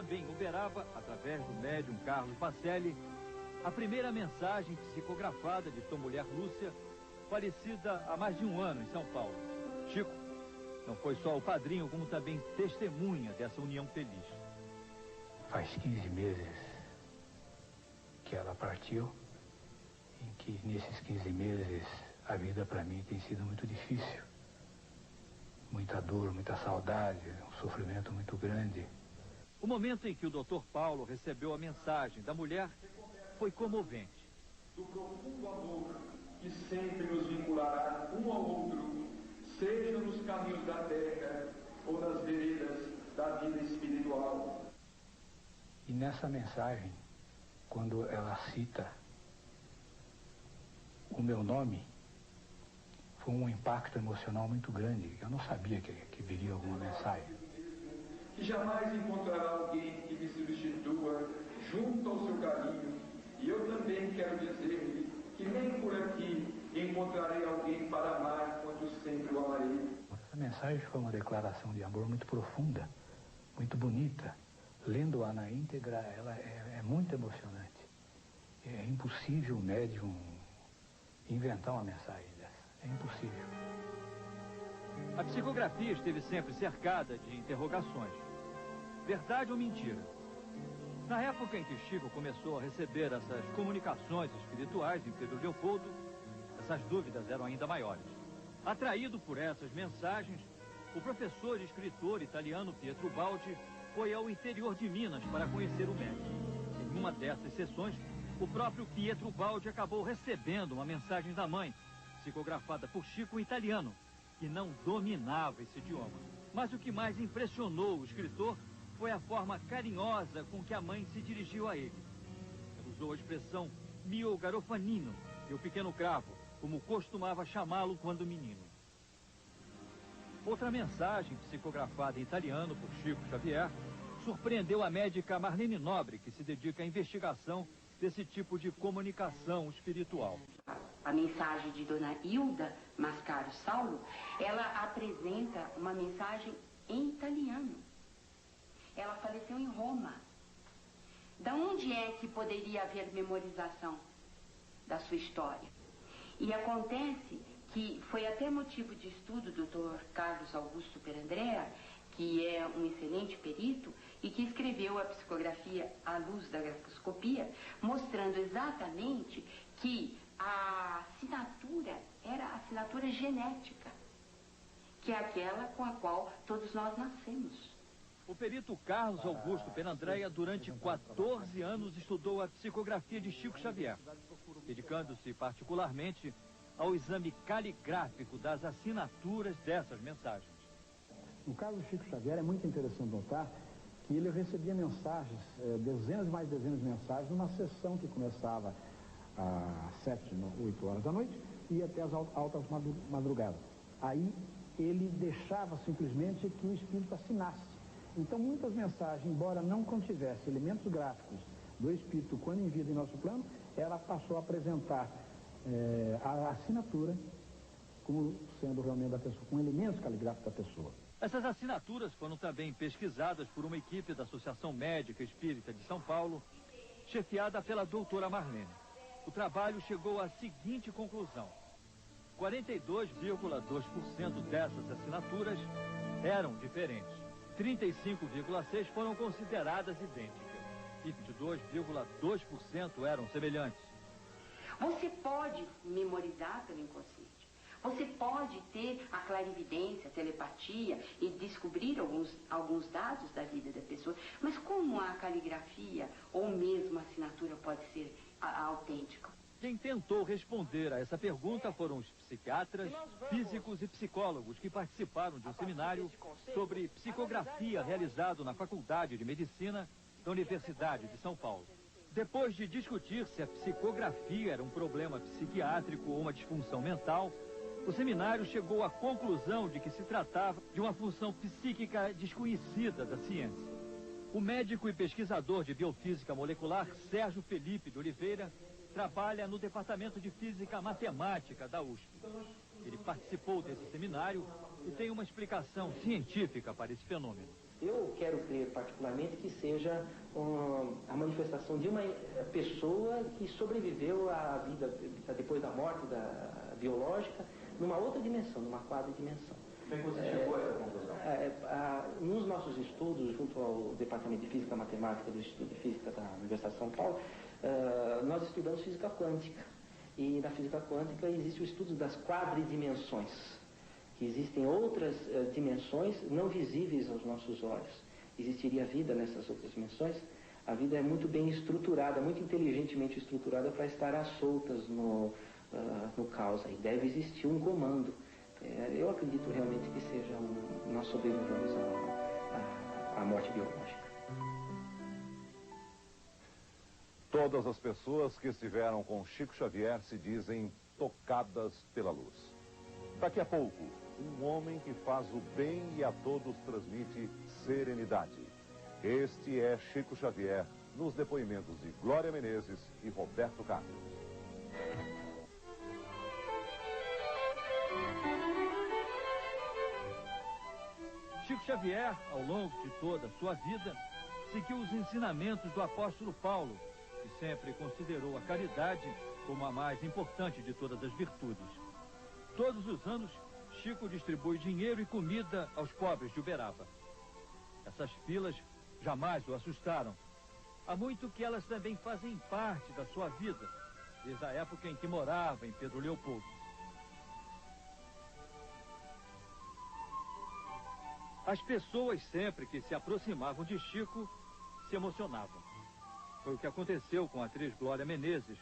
também em Uberaba, através do médium Carlos Pacelli, a primeira mensagem psicografada de sua mulher Lúcia, falecida há mais de um ano em São Paulo. Chico não foi só o padrinho, como também testemunha dessa união feliz. Faz 15 meses que ela partiu, em que nesses 15 meses a vida para mim tem sido muito difícil. Muita dor, muita saudade, um sofrimento muito grande. O momento em que o Dr. Paulo recebeu a mensagem da mulher foi comovente. Do profundo amor que sempre nos vinculará um ao outro, seja nos caminhos da terra ou nas veredas da vida espiritual. E nessa mensagem, quando ela cita o meu nome, foi um impacto emocional muito grande. Eu não sabia que viria alguma mensagem. Que jamais encontrará alguém que me substitua junto ao seu carinho. E eu também quero dizer-lhe que nem por aqui encontrarei alguém para amar quanto sempre o amarei. Essa mensagem foi uma declaração de amor muito profunda, muito bonita. Lendo-a na íntegra, ela é muito emocionante. É impossível o médium inventar uma mensagem dessa. É impossível. A psicografia esteve sempre cercada de interrogações. Verdade ou mentira? Na época em que Chico começou a receber essas comunicações espirituais em Pedro Leopoldo, essas dúvidas eram ainda maiores. Atraído por essas mensagens, o professor e escritor italiano Pietro Baldi foi ao interior de Minas para conhecer o médium. Em uma dessas sessões, o próprio Pietro Baldi acabou recebendo uma mensagem da mãe, psicografada por Chico em italiano, que não dominava esse idioma. Mas o que mais impressionou o escritor foi a forma carinhosa com que a mãe se dirigiu a ele. Ela usou a expressão mio garofanino, e o pequeno cravo, como costumava chamá-lo quando menino. Outra mensagem psicografada em italiano por Chico Xavier surpreendeu a médica Marlene Nobre, que se dedica à investigação desse tipo de comunicação espiritual. A mensagem de Dona Hilda Mascaro Saulo, ela apresenta uma mensagem em italiano. Ela faleceu em Roma. Da onde é que poderia haver memorização da sua história? E acontece que foi até motivo de estudo do Dr. Carlos Augusto Perandrea, que é um excelente perito e que escreveu a psicografia à luz da grafoscopia, mostrando exatamente que a assinatura era a assinatura genética, que é aquela com a qual todos nós nascemos. O perito Carlos Augusto Perandrea, durante 14 anos, estudou a psicografia de Chico Xavier, dedicando-se particularmente ao exame caligráfico das assinaturas dessas mensagens. No caso do Chico Xavier, é muito interessante notar que ele recebia mensagens, dezenas e mais dezenas de mensagens, numa sessão que começava às 7, 8 horas da noite e ia até as altas madrugadas. Aí ele deixava simplesmente que o espírito assinasse. Então muitas mensagens, embora não contivesse elementos gráficos do espírito quando em vida em nosso plano, ela passou a apresentar a assinatura como sendo realmente da pessoa, com elementos caligráficos da pessoa. Essas assinaturas foram também pesquisadas por uma equipe da Associação Médica Espírita de São Paulo, chefiada pela doutora Marlene. O trabalho chegou à seguinte conclusão: 42,2% dessas assinaturas eram diferentes, 35,6% foram consideradas idênticas e 22,2% eram semelhantes. Você pode memorizar pelo inconsciente. Você pode ter a clarividência, a telepatia e descobrir alguns dados da vida da pessoa. Mas como a caligrafia ou mesmo a assinatura pode ser autêntica? Quem tentou responder a essa pergunta foram os psiquiatras, físicos e psicólogos que participaram de um seminário sobre psicografia realizado na Faculdade de Medicina da Universidade de São Paulo. Depois de discutir se a psicografia era um problema psiquiátrico ou uma disfunção mental, o seminário chegou à conclusão de que se tratava de uma função psíquica desconhecida da ciência. O médico e pesquisador de biofísica molecular Sérgio Felipe de Oliveira trabalha no Departamento de Física Matemática da USP. Ele participou desse seminário e tem uma explicação científica para esse fenômeno. Eu quero crer particularmente que seja a manifestação de uma pessoa que sobreviveu à vida depois da morte biológica, numa outra dimensão, numa quadridimensão. Como é que você chegou a essa conclusão? Nos nossos estudos, junto ao Departamento de Física e Matemática do Instituto de Física da Universidade de São Paulo, nós estudamos física quântica. E na física quântica existe o estudo das quadridimensões, que existem outras dimensões não visíveis aos nossos olhos. Existiria vida nessas outras dimensões. A vida é muito bem estruturada, muito inteligentemente estruturada para estar às soltas no caos. Aí deve existir um comando. Eu acredito realmente que seja nós sobrevivemos à morte biológica. Todas as pessoas que estiveram com Chico Xavier se dizem tocadas pela luz. Daqui a pouco, um homem que faz o bem e a todos transmite serenidade. Este é Chico Xavier, nos depoimentos de Glória Menezes e Roberto Carlos. Chico Xavier, ao longo de toda a sua vida, seguiu os ensinamentos do apóstolo Paulo, que sempre considerou a caridade como a mais importante de todas as virtudes. Todos os anos, Chico distribui dinheiro e comida aos pobres de Uberaba. Essas filas jamais o assustaram. Há muito que elas também fazem parte da sua vida, desde a época em que morava em Pedro Leopoldo. As pessoas, sempre que se aproximavam de Chico, se emocionavam. Foi o que aconteceu com a atriz Glória Menezes,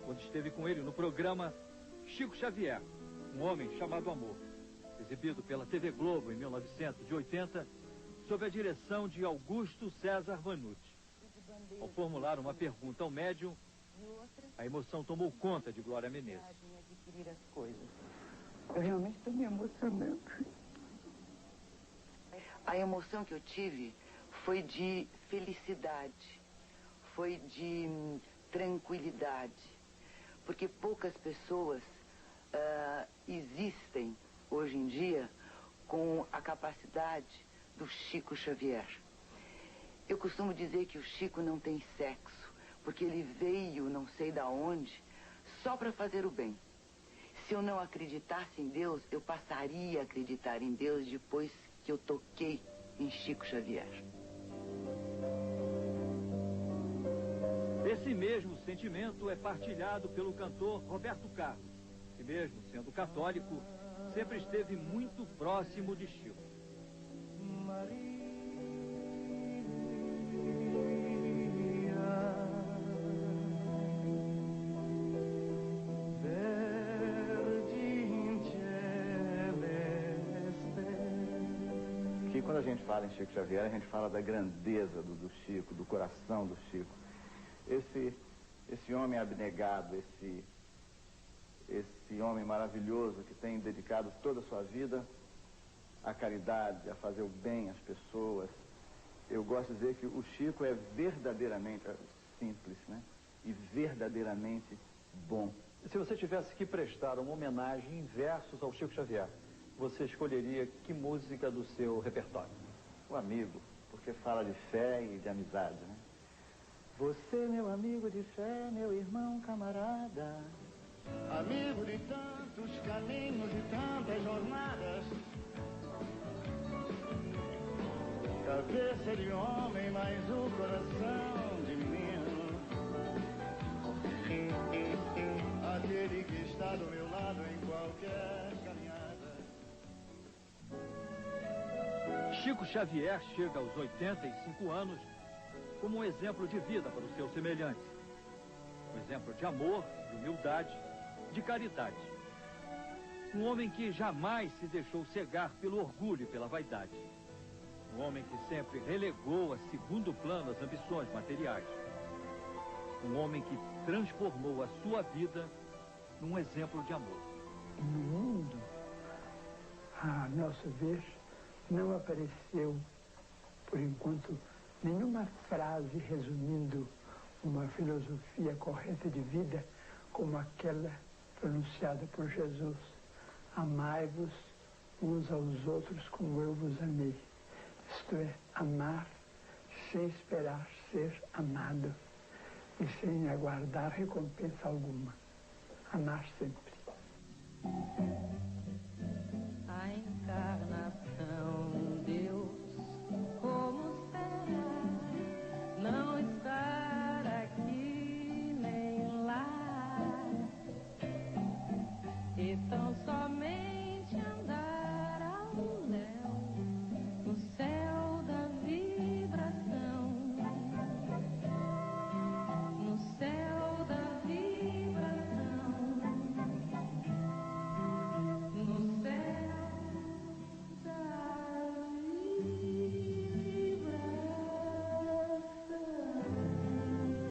quando esteve com ele no programa Chico Xavier, um homem chamado Amor, exibido pela TV Globo em 1980, sob a direção de Augusto César Vanucci. Ao formular uma pergunta ao médium, a emoção tomou conta de Glória Menezes. Eu realmente estou me emocionando. A emoção que eu tive foi de felicidade, foi de tranquilidade, porque poucas pessoas existem hoje em dia com a capacidade do Chico Xavier. Eu costumo dizer que o Chico não tem sexo, porque ele veio não sei da onde só para fazer o bem. Se eu não acreditasse em Deus, eu passaria a acreditar em Deus depois que eu toquei em Chico Xavier. Esse mesmo sentimento é partilhado pelo cantor Roberto Carlos, que mesmo sendo católico, sempre esteve muito próximo de Chico. Que quando a gente fala em Chico Xavier, a gente fala da grandeza do Chico, do coração do Chico. Esse homem abnegado, esse homem maravilhoso que tem dedicado toda a sua vida à caridade, a fazer o bem às pessoas. Eu gosto de dizer que o Chico é verdadeiramente simples, né? E verdadeiramente bom. Se você tivesse que prestar uma homenagem em versos ao Chico Xavier, você escolheria que música do seu repertório? O Amigo, porque fala de fé e de amizade, né? Você, meu amigo de fé, meu irmão camarada, amigo de tantos caminhos e tantas jornadas, cabeça de homem, mas o coração de menino, aquele que está do meu lado em qualquer caminhada. Chico Xavier chega aos 85 anos como um exemplo de vida para os seus semelhantes. Um exemplo de amor, de humildade, de caridade. Um homem que jamais se deixou cegar pelo orgulho e pela vaidade. Um homem que sempre relegou a segundo plano as ambições materiais. Um homem que transformou a sua vida num exemplo de amor. No mundo, a nosso ver, não apareceu, por enquanto, nenhuma frase resumindo uma filosofia correta de vida como aquela pronunciada por Jesus. Amai-vos uns aos outros como eu vos amei. isto é, amar sem esperar ser amado e sem aguardar recompensa alguma. Amar sempre.